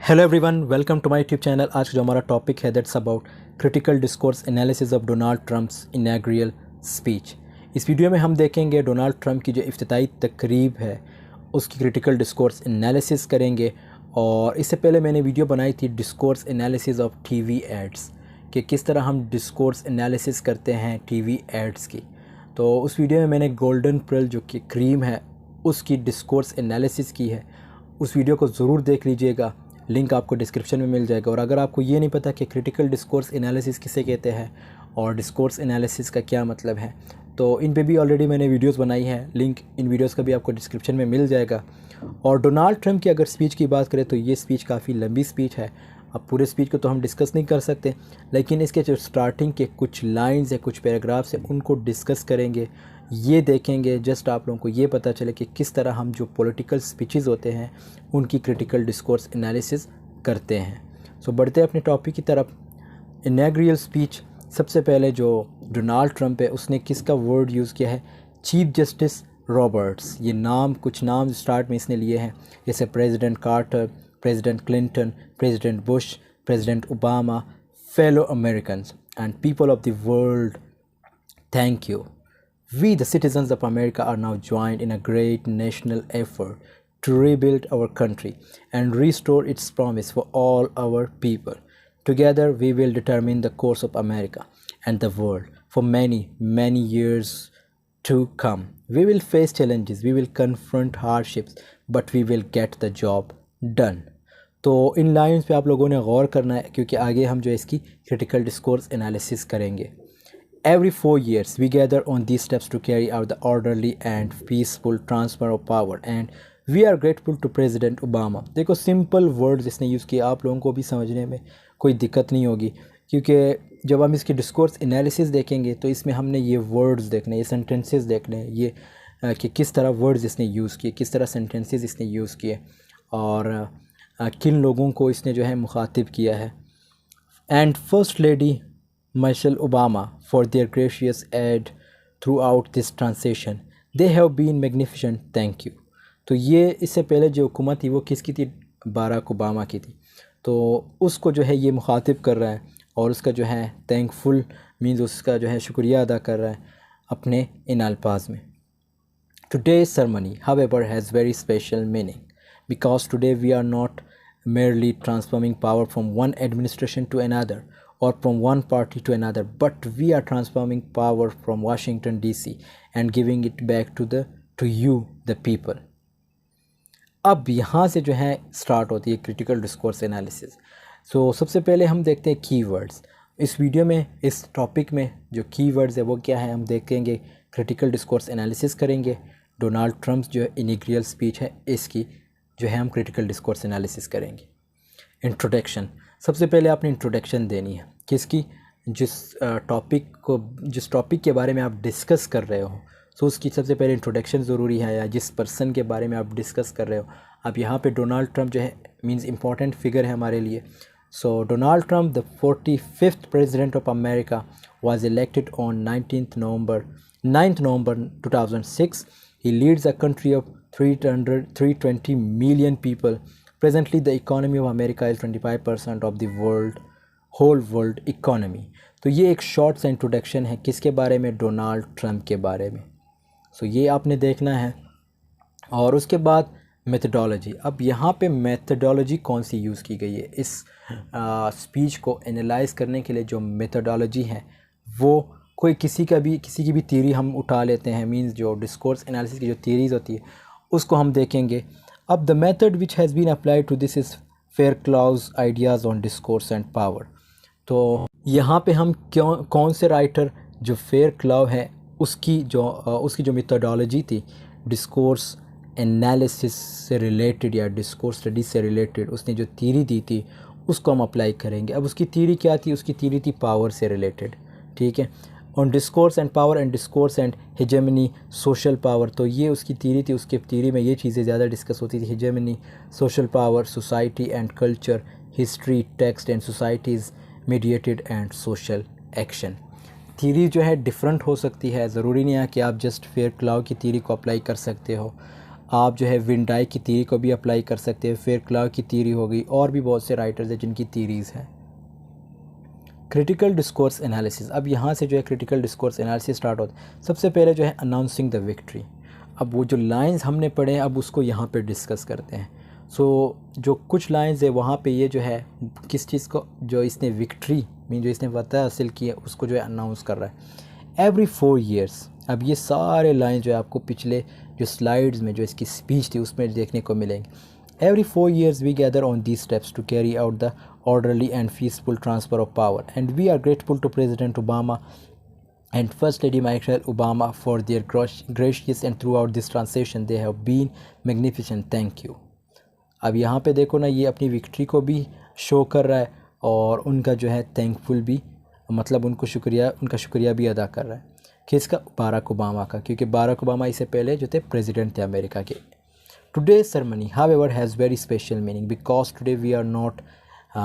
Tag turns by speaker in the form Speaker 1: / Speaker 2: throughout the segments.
Speaker 1: Hello everyone, welcome to my YouTube channel. आज जो हमारा टॉपिक है that's about critical discourse analysis of Donald Trump's inauguration speech. इस video में हम देखेंगे डोनाल्ड ट्रम्प की जो इफ्तिताई तकरीब है उसकी क्रिटिकल डिस्कोर्स एनालिसिस करेंगे। और इससे पहले मैंने वीडियो बनाई थी discourse analysis of TV ads, कि किस तरह हम डिस्कोर्स एनालिसिस करते हैं टीवी एड्स की। तो उस वीडियो में मैंने गोल्डन प्रिल जो कि क्रीम है उसकी डिस्कोर्स एनालिसिस की है। उस वीडियो को ज़रूर देख लीजिएगा, लिंक आपको डिस्क्रिप्शन में मिल जाएगा। और अगर आपको ये नहीं पता कि क्रिटिकल डिस्कोर्स एनालिसिस किसे कहते हैं और डिस्कोर्स एनालिसिस का क्या मतलब है, तो इन पे भी ऑलरेडी मैंने वीडियोस बनाई हैं, लिंक इन वीडियोस का भी आपको डिस्क्रिप्शन में मिल जाएगा। और डोनाल्ड ट्रम्प की अगर स्पीच की बात करें तो ये स्पीच काफ़ी लंबी स्पीच है। अब पूरे स्पीच को तो हम डिस्कस नहीं कर सकते, लेकिन इसके जो स्टार्टिंग के कुछ लाइन्स है, कुछ पैराग्राफ्स हैं, उनको डिस्कस करेंगे, ये देखेंगे, जस्ट आप लोगों को ये पता चले कि किस तरह हम जो पॉलिटिकल स्पीचेस होते हैं उनकी क्रिटिकल डिस्कोर्स एनालिसिस करते हैं। सो बढ़ते हैं अपने टॉपिक की तरफ। इनॉग्रेशन स्पीच, सबसे पहले जो डोनाल्ड ट्रम्प है उसने किसका वर्ड यूज़ किया है? Chief justice Roberts. ये नाम, कुछ नाम स्टार्ट में इसने लिए हैं, जैसे President Carter, President Clinton, President Bush, President Obama, fellow Americans and people of the world, thank you. We, the citizens of America, are now joined in a great national effort to rebuild our country and restore its promise for all our people. Together, we will determine the course of America and the world for many, many years to come. We will face challenges, we will confront hardships, but we will get the job done. तो इन lines पे आप लोगों ने गौर करना है, क्योंकि आगे हम जो इसकी क्रिटिकल डिस्कोर्स एनालिसिस करेंगे। Every 4 years, we gather on these steps to carry out the orderly and peaceful transfer of power, and we are grateful to President Obama. देखो, सिंपल वर्ड्स इसने यूज़ किए, आप लोगों को भी समझने में कोई दिक्कत नहीं होगी, क्योंकि जब हम इसकी डिस्कोर्स एनालिसिस देखेंगे तो इसमें हमने ये वर्ड्स देखने, ये सेंटेंसेस देखने, ये कि किस तरह वर्ड्स इसने यूज़ किए, किस तरह सेंटेंसेस इसने यूज़ किए, और किन लोगों को इसने जो है मुखातिब किया है। And first lady Michelle Obama for their gracious aid throughout this transition. They have been magnificent. Thank you. तो ये इससे पहले जो हुकूमत थी वो किसकी थी? बाराक ओबामा की थी। तो उसको जो है ये मुखातिब कर रहा है और उसका जो है थैंकफुल मीन्स उसका जो है शुक्रिया अदा कर रहा है अपने इन अल्फाज में। Today's ceremony, however, has very special meaning because today we are not merely transforming power from one administration to another or from one party to another, but we are transforming power from Washington DC and giving it back to you the people. अब यहाँ से जो है start होती है critical discourse analysis. सो सबसे पहले हम देखते हैं कीवर्ड्स। इस वीडियो में, इस टॉपिक में जो कीवर्ड्स है वो क्या है हम देखेंगे, क्रिटिकल डिस्कोर्स एनालिसिस करेंगे। डोनाल्ड ट्रम्प जो इनॉग्रेशन स्पीच है इसकी जो है हम क्रिटिकल डिस्कोर्स एनालिसिस करेंगे। इंट्रोडक्शन, सबसे पहले आपने इंट्रोडक्शन देनी है किसकी? जिस टॉपिक के बारे में आप डिस्कस कर रहे हो, सो उसकी सबसे पहले इंट्रोडक्शन ज़रूरी है, या जिस पर्सन के बारे में आप डिस्कस कर रहे हो। अब यहाँ पे डोनाल्ड ट्रम्प जो है मींस इंपॉर्टेंट फिगर है हमारे लिए। So Donald Trump, the 45th president of America, was elected on 9th November 2006. He leads a country of 320 million people. Presently, the economy of America is 25% of the whole world economy. तो ये एक short सा introduction है किसके बारे में? Donald Trump के बारे में। सो ये आपने देखना है। और उसके बाद मेथडोलॉजी। अब यहाँ पे मेथडोलॉजी कौन सी यूज़ की गई है? इस स्पीच को एनालाइज करने के लिए जो मेथडोलॉजी है वो कोई किसी की भी थ्योरी हम उठा लेते हैं, मींस जो डिस्कोर्स एनालिसिस की जो थ्योरीज होती है उसको हम देखेंगे। अब the method which has been applied to this is Fairclough's ideas on discourse and power. तो यहाँ पे हम कौन से राइटर जो फेयरक्लॉ है उसकी जो मेथडोलॉजी थी डिस्कोर्स एनालिसिस से रिलेटेड या डिस्कोर्स स्टडी से रिलेटेड, उसने जो थ्योरी दी थी उसको हम अप्लाई करेंगे। अब उसकी थ्योरी क्या थी? उसकी थ्योरी थी पावर से रिलेटेड, ठीक है, on discourse and power and discourse and hegemony social power. तो ये उसकी थ्योरी थी। उसके थ्योरी में ये चीज़ें ज़्यादा डिस्कस होती थी, hegemony, social power, society and culture, history, text and societies, mediated and social action. Theory जो है डिफरेंट हो सकती है, ज़रूरी नहीं है कि आप जस्ट फेयरक्लॉ की थ्योरी को अप्लाई कर सकते हो। आप जो है विंडाई की थ्योरी को भी अप्लाई कर सकते हैं, फेयर क्लाउ की थ्योरी हो गई, और भी बहुत से राइटर्स हैं जिनकी थ्योरीज़ हैं। क्रिटिकल डिस्कोर्स एनालिसिस, अब यहाँ से जो है क्रिटिकल डिस्कोर्स एनालिसिस स्टार्ट होता है। सबसे पहले जो है अनाउंसिंग द विक्ट्री। अब वो जो लाइंस हमने पढ़े हैं अब उसको यहाँ पे डिस्कस करते हैं। जो कुछ लाइंस है वहाँ पे ये जो है किस चीज़ को, जो इसने विक्ट्री मीन जो इसने फतह हासिल की है उसको जो है अनाउंस कर रहा है। एवरी 4 years, अब ये सारे लाइन जो है आपको पिछले जो स्लाइड्स में जो इसकी स्पीच थी उसमें देखने को मिलेंगे। Every 4 years we gather on these steps to carry out the orderly and peaceful transfer of power, and we are grateful to President Obama and First Lady Michelle Obama for their gracious and throughout this transition they have been magnificent. Thank you. अब यहाँ पे देखो ना, ये अपनी victory को भी show कर रहा है और उनका जो है थैंकफुल भी, मतलब उनका शुक्रिया भी अदा कर रहा है। किसका? बाराक ओबामा का, क्योंकि बाराक ओबामा इससे पहले जो थे प्रेसिडेंट थे अमेरिका के। Today's ceremony however has very special meaning because today we are not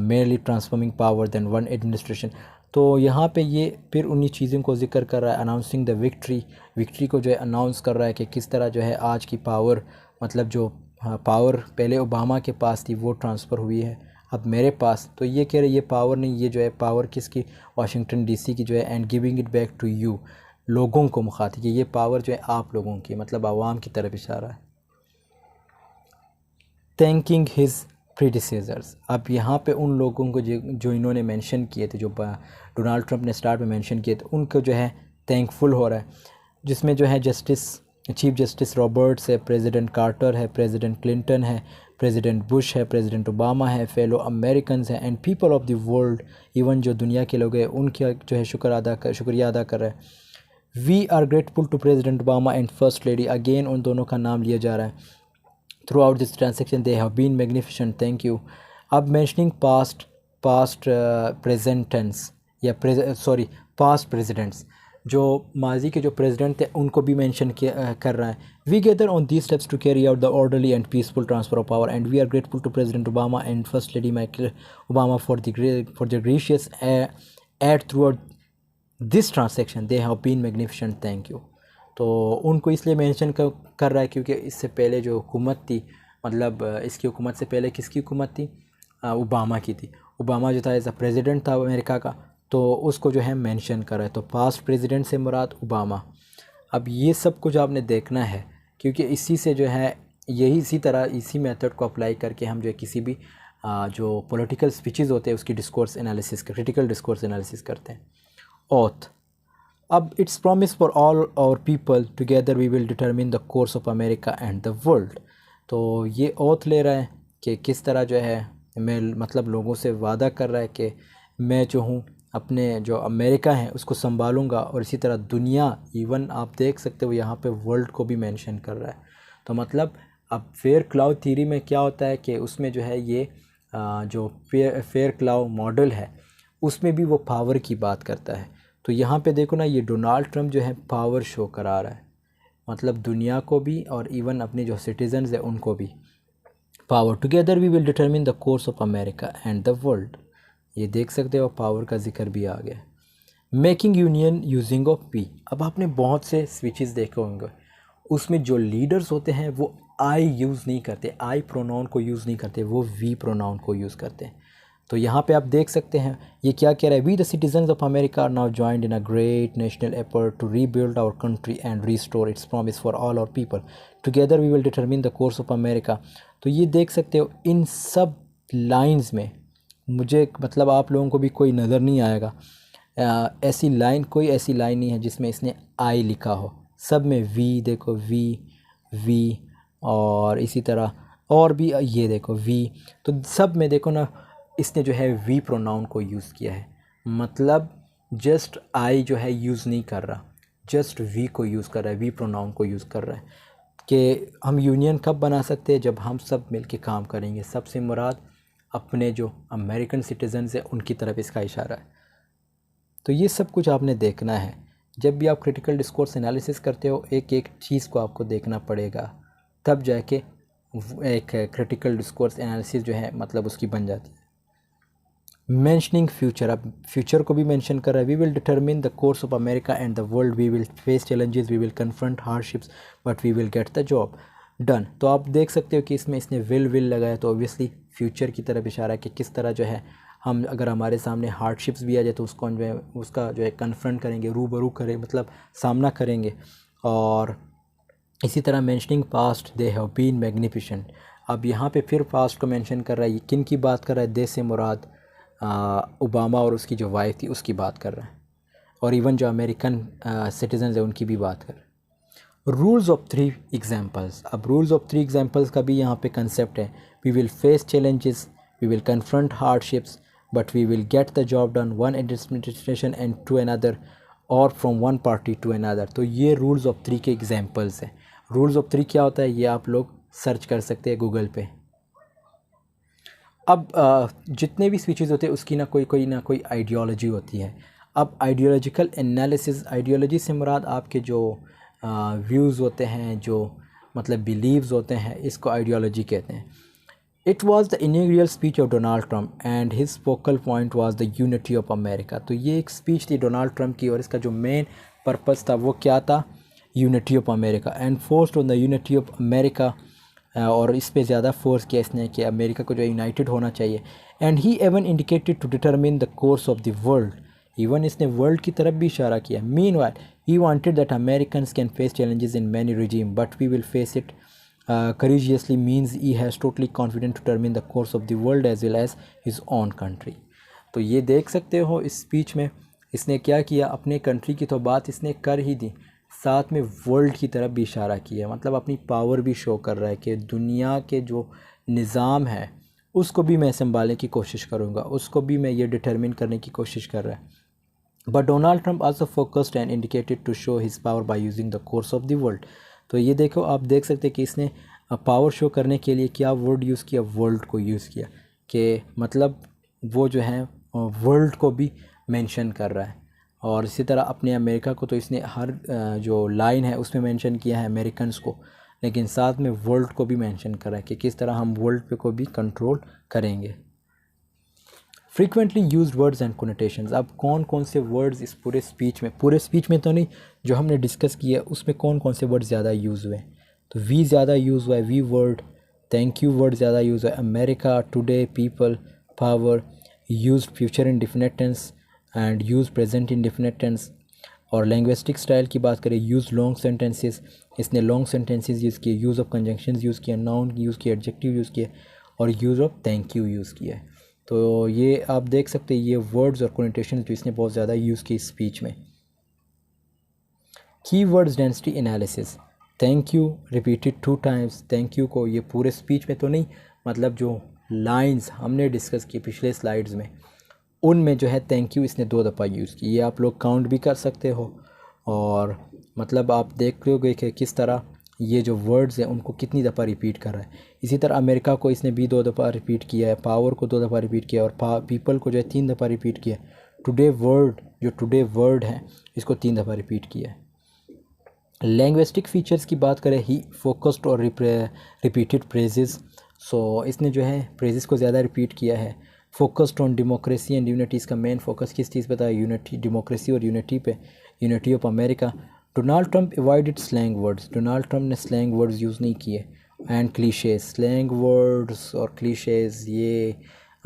Speaker 1: merely transforming power than one administration। तो यहाँ पे ये फिर उन्हीं चीज़ों को जिक्र कर रहा है, अनाउंसिंग द विक्ट्री को जो है अनाउंस कर रहा है कि किस तरह जो है आज की पावर, मतलब जो पावर पहले ओबामा के पास थी वो ट्रांसफ़र हुई है अब मेरे पास। तो ये कह रहे ये पावर नहीं, ये जो है पावर किसकी? वाशिंगटन डीसी की जो है, and giving it back to you, लोगों को मुखातिब, ये पावर जो है आप लोगों की, मतलब आवाम की तरफ इशारा है। थैंकिंग हिज प्रीडिसेसर्स, अब यहाँ पे उन लोगों को जो इन्होंने मेंशन किए थे, जो डोनाल्ड ट्रंप ने स्टार्ट में मेंशन किए थे, उनको जो है थैंकफुल हो रहा है, जिसमें जो है चीफ जस्टिस रॉबर्ट्स है, प्रेसिडेंट कार्टर है, प्रेसिडेंट क्लिंटन है, प्रेसिडेंट बुश है, प्रेसिडेंट ओबामा है, फेलो अमेरिकन हैं, and people of the world, even जो दुनिया के लोग हैं उनका जो है शुक्रिया अदा कर रहा है। We are grateful to President Obama and first lady, again उन दोनों का नाम लिया जा रहा है। Throughout this transaction they have been magnificent, thank you। अब mentioning past present tense या past presidents, जो माजी के जो प्रेसिडेंट थे उनको भी मेंशन कर रहा है। We gather on these steps to carry out the orderly and peaceful transfer of power and we are grateful to President Obama and first lady Michael Obama for the gracious aid throughout this transaction they have been magnificent, thank you. तो उनको इसलिए mention कर रहा है क्योंकि इससे पहले जो हुकूमत थी, मतलब इसकी हुकूमत से पहले किसकी हुकूमत थी? ओबामा की थी। ओबामा जो था एज अ प्रेसिडेंट था अमेरिका का, तो उसको जो है मेंशन कर रहा है। तो पास्ट प्रेसिडेंट से मुराद ओबामा। अब ये सब कुछ आपने देखना है क्योंकि इसी से जो है इसी तरह इसी मेथड को अप्लाई करके हम जो है किसी भी जो पॉलिटिकल स्पीचेस होते हैं उसकी discourse analysis, critical discourse analysis करते हैं। ऑथ, अब it's promise for all our people together we will determine the course of America and the world. तो ये ओथ ले रहा है कि किस तरह जो है मैं, मतलब लोगों से वादा कर रहा है कि मैं जो हूँ अपने जो अमेरिका है उसको संभालूंगा और इसी तरह दुनिया, इवन आप देख सकते हो यहाँ पे वर्ल्ड को भी मेंशन कर रहा है। तो मतलब अब फेयर क्लाउ थ्योरी में क्या होता है कि उसमें जो है ये जो फेयर क्लाउ मॉडल है उसमें भी वो पावर की बात करता है। तो यहाँ पे देखो ना, ये डोनाल्ड ट्रंप जो है पावर शो करा रहा है, मतलब दुनिया को भी और इवन अपने जो सिटीजन्स है उनको भी power. Together we will determine the course of America and the world, ये देख सकते हो पावर का जिक्र भी आ गया। Making union using of P, अब आपने बहुत से स्पीचेस देखे होंगे उसमें जो लीडर्स होते हैं वो आई यूज़ नहीं करते, आई प्रोनाउन को यूज़ नहीं करते, वो वी प्रोनाउन को यूज़ करते हैं। तो यहाँ पे आप देख सकते हैं ये क्या कह रहा है, we the citizens of America are now joined in a great national effort to rebuild our country and restore its promise for all our people together we will determine the course of America. तो ये देख सकते हो इन सब lines में मुझे, मतलब आप लोगों को भी कोई नज़र नहीं आएगा कोई ऐसी लाइन नहीं है जिसमें इसने आई लिखा हो, सब में वी, देखो वी और इसी तरह और भी ये देखो वी, तो सब में देखो ना इसने जो है वी प्रोनाउन को यूज़ किया है, मतलब जस्ट आई जो है यूज़ नहीं कर रहा, जस्ट वी को यूज़ कर रहा है, वी प्रोनाउन को यूज़ कर रहा है। कि हम यूनियन कब बना सकते हैं? जब हम सब मिलके काम करेंगे, सबसे मुराद अपने जो अमेरिकन सिटीजन्स हैं उनकी तरफ इसका इशारा है। तो ये सब कुछ आपने देखना है जब भी आप क्रिटिकल डिस्कोर्स एनालिसिस करते हो, एक एक चीज़ को आपको देखना पड़ेगा, तब जाके एक क्रिटिकल डिस्कोर्स एनालिसिस जो है मतलब उसकी बन जाती है। मेंशनिंग फ्यूचर, अब फ्यूचर को भी मेंशन कर रहा है। We will determine the course of America and the world, we will face challenges, we will confront hardships but we will get the job. Done. तो आप देख सकते हो कि इसमें इसने विल लगाया, तो ऑब्वियसली फ्यूचर की तरफ इशारा है कि किस तरह जो है हम अगर हमारे सामने हार्डशिप्स भी आ जाए तो उसको जो है उसका जो है कन्फ्रंट करेंगे, रूबरू करें, मतलब सामना करेंगे। और इसी तरह mentioning past they have been magnificent. अब यहाँ पे फिर पास्ट को मेंशन कर रहा है, ये किन की बात कर रहा है, दे से मुराद ओबामा और उसकी जो वाइफ थी उसकी बात कर रहा है, और इवन जो अमेरिकन सिटीजन है उनकी भी बात कर रहा है। Rules of 3 examples. अब रूल्स ऑफ 3 एग्जाम्पल्स का भी यहाँ पे कंसेप्ट है। We will face challenges, we will confront hardships, but we will get the job done one administration and to another or from one party to another. तो ये rules of 3 के examples हैं। Rules of 3 क्या होता है ये आप लोग सर्च कर सकते हैं गूगल पे। अब जितने भी स्पीचेस होते हैं उसकी ना कोई आइडियोलॉजी होती है। अब आइडियोलॉजिकल एनालिसिस, आइडियोलॉजी से मुराद आपके जो व्यूज़ होते हैं, जो मतलब बिलीव्स होते हैं, इसको आइडियोलॉजी कहते हैं। It was the inaugural speech of Donald Trump and his focal point was the unity of America. तो ये एक स्पीच थी डोनाल्ड ट्रंप की और इसका जो मेन पर्पस था वो क्या था, unity of America, and forced on the unity of America. और इस पे ज़्यादा फोर्स किया इसने कि अमेरिका को जो यूनाइटेड होना चाहिए। And he even indicated to determine the course of the world, even इसने वर्ल्ड की तरफ भी इशारा किया। Meanwhile he wanted that Americans can face challenges in many regime but we will face it courageously, means he has totally confident to determine the course of the world as well as his own country। तो ये देख सकते हो इस speech में इसने क्या किया, अपने कंट्री की तो बात इसने कर ही दी, साथ में वर्ल्ड की तरफ भी इशारा किया, मतलब अपनी पावर भी शो कर रहा है कि दुनिया के जो निज़ाम है उसको भी मैं संभालने की कोशिश करूँगा, उसको भी मैं ये डिटरमिन करने की कोशिश कर रहा है। But Donald Trump also focused and indicated to show his power by using the course of the world. तो ये देखो आप देख सकते हैं कि इसने पावर शो करने के लिए क्या वर्ड यूज़ किया, वर्ल्ड को यूज़ किया, कि मतलब वो जो है वर्ल्ड को भी मेंशन कर रहा है। और इसी तरह अपने अमेरिका को तो इसने हर जो लाइन है उसमें मेंशन किया है अमेरिकन्स को, लेकिन साथ में वर्ल्ड को भी मेंशन कर रहा है कि किस तरह हम वर्ल्ड पे को भी कंट्रोल करेंगे। Frequently used words and connotations. अब कौन कौन से वर्ड्स इस पूरे स्पीच में तो नहीं, जो हमने डिस्कस किया उसमें कौन कौन से वर्ड ज़्यादा यूज़ हुए, तो वी ज़्यादा यूज़ हुआ है, we word, thank you word ज़्यादा यूज़ हुआ है, America, today, people, power, use future indefinite tense and use present indefinite tense. और लैंग्विस्टिक स्टाइल की बात करें, यूज़ लॉन्ग सेंटेंसेस, इसने लॉन्ग सेंटेंसेस यूज़ किए, यूज़ ऑफ कंजंक्शंस यूज़ किया, नाउन यूज़ किया, एडजेक्टिव यूज़ किया, और use of thank you use किया है। तो ये आप देख सकते हैं ये वर्ड्स और कोनोटेशन जो इसने बहुत ज़्यादा यूज़ की स्पीच में। Keywords density analysis, thank you repeated 2 times, thank you को ये पूरे स्पीच में तो नहीं, मतलब जो लाइंस हमने डिस्कस की पिछले स्लाइड्स में उनमें जो है थैंक यू इसने 2 दफ़ा यूज़ की। ये आप लोग काउंट भी कर सकते हो, और मतलब आप देख लोगे कि किस तरह ये जो वर्ड्स हैं उनको कितनी दफ़ा रिपीट कर रहा है। इसी तरह अमेरिका को इसने भी 2 दफ़ा रिपीट किया है, पावर को 2 दफ़ा रिपीट किया, और पीपल को जो है 3 दफ़ा रिपीट किया। टुडे वर्ड, जो टुडे वर्ड है इसको 3 दफ़ा रिपीट किया है। लैंग्विस्टिक फ़ीचर्स की बात करें, ही फोकस्ड और रिपीटेड प्रेजेस, सो इसने जो है प्रेजेस को ज़्यादा रिपीट किया है। Focused on democracy and unity, इसका मेन फोकस किस चीज़ पे था, यूनिटी, डेमोक्रेसी और यूनिटी पे, unity of America. Donald Trump avoided slang words, Donald Trump ने स्लैंग वर्ड्स यूज़ नहीं किए। एंड क्लीशेज, स्लैंग वर्ड्स और क्लीशेज, ये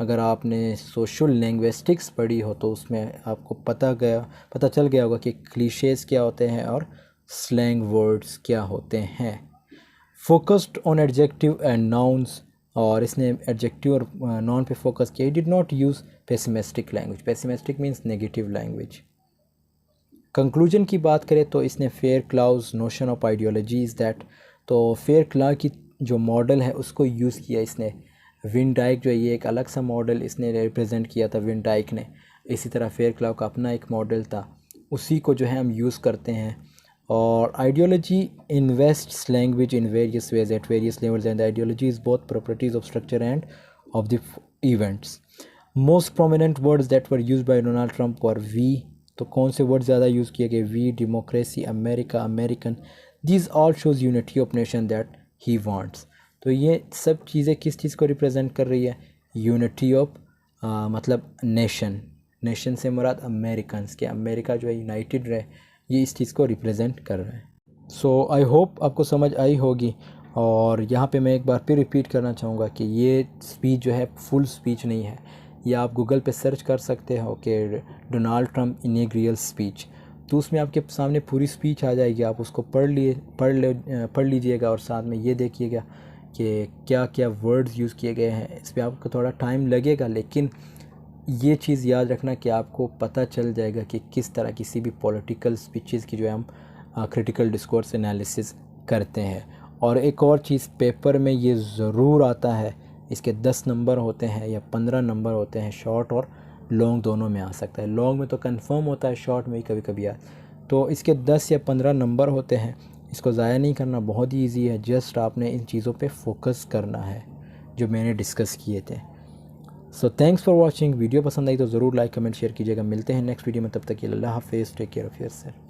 Speaker 1: अगर आपने सोशल लैंग्विस्टिक्स पढ़ी हो तो उसमें आपको पता चल गया होगा कि क्लीशेज क्या होते हैं और स्लैंग वर्ड्स क्या होते हैं। Focused on adjective and nouns, और इसने एडजेक्टिव और नाउन पे फोकस किया। He did not use pessimistic language, pessimistic means negative language. Conclusion की बात करें तो इसने Fairclough notion of ideology is that, तो फेयर क्ला की जो मॉडल है उसको यूज़ किया इसने। विन डाइक जो है ये एक अलग सा मॉडल इसने रिप्रेजेंट किया था विन डाइक ने, इसी तरह फेयर क्लाउ का अपना एक मॉडल था, उसी को जो है हम यूज़ करते हैं। और ideology invests language in various ways at various levels and ideology is both properties of structure and of the events. Most prominent words that were used by Donald Trump were we, तो कौन से word ज़्यादा use किए गए, we, democracy, America, American. These all shows unity of nation that he wants. तो ये सब चीज़ें किस चीज़ को रिप्रेजेंट कर रही है, यूनिटी ऑफ मतलब नेशन, नेशन से मुराद अमेरिकन्स के, अमेरिका जो है यूनाइटेड रहे, ये इस चीज़ को रिप्रेजेंट कर रहा है। सो आई होप आपको समझ आई होगी, और यहाँ पे मैं एक बार फिर रिपीट करना चाहूँगा कि ये स्पीच जो है फुल स्पीच नहीं है। ये आप गूगल पे सर्च कर सकते हो कि डोनाल्ड ट्रंप इनॉग्रेशन स्पीच, तो उसमें आपके सामने पूरी स्पीच आ जाएगी। आप उसको पढ़ लीजिएगा और साथ में ये देखिएगा कि क्या क्या वर्ड्स यूज़ किए गए हैं। इस पर आपको थोड़ा टाइम लगेगा, लेकिन ये चीज़ याद रखना कि आपको पता चल जाएगा कि किस तरह किसी भी पॉलिटिकल स्पीचेस की जो है हम क्रिटिकल डिस्कोर्स एनालिसिस करते हैं। और एक और चीज़, पेपर में ये ज़रूर आता है, इसके 10 नंबर होते हैं या 15 नंबर होते हैं, शॉर्ट और लॉन्ग दोनों में आ सकता है। लॉन्ग में तो कंफर्म होता है, शॉर्ट में ही कभी कभी तो इसके 10 या 15 नंबर होते हैं। इसको ज़ाया नहीं करना, बहुत ही ईजी है। जस्ट आपने इन चीज़ों पे फोकस करना है जो मैंने डिस्कस किए थे। So thanks for watching. Video पसंद आई तो ज़रूर लाइक कमेंट शेयर कीजिएगा। मिलते हैं नेक्स्ट वीडियो में, तब तक के लिए अल्लाह हाफिज़, टेक केयर ऑफ़ योरसेल्फ।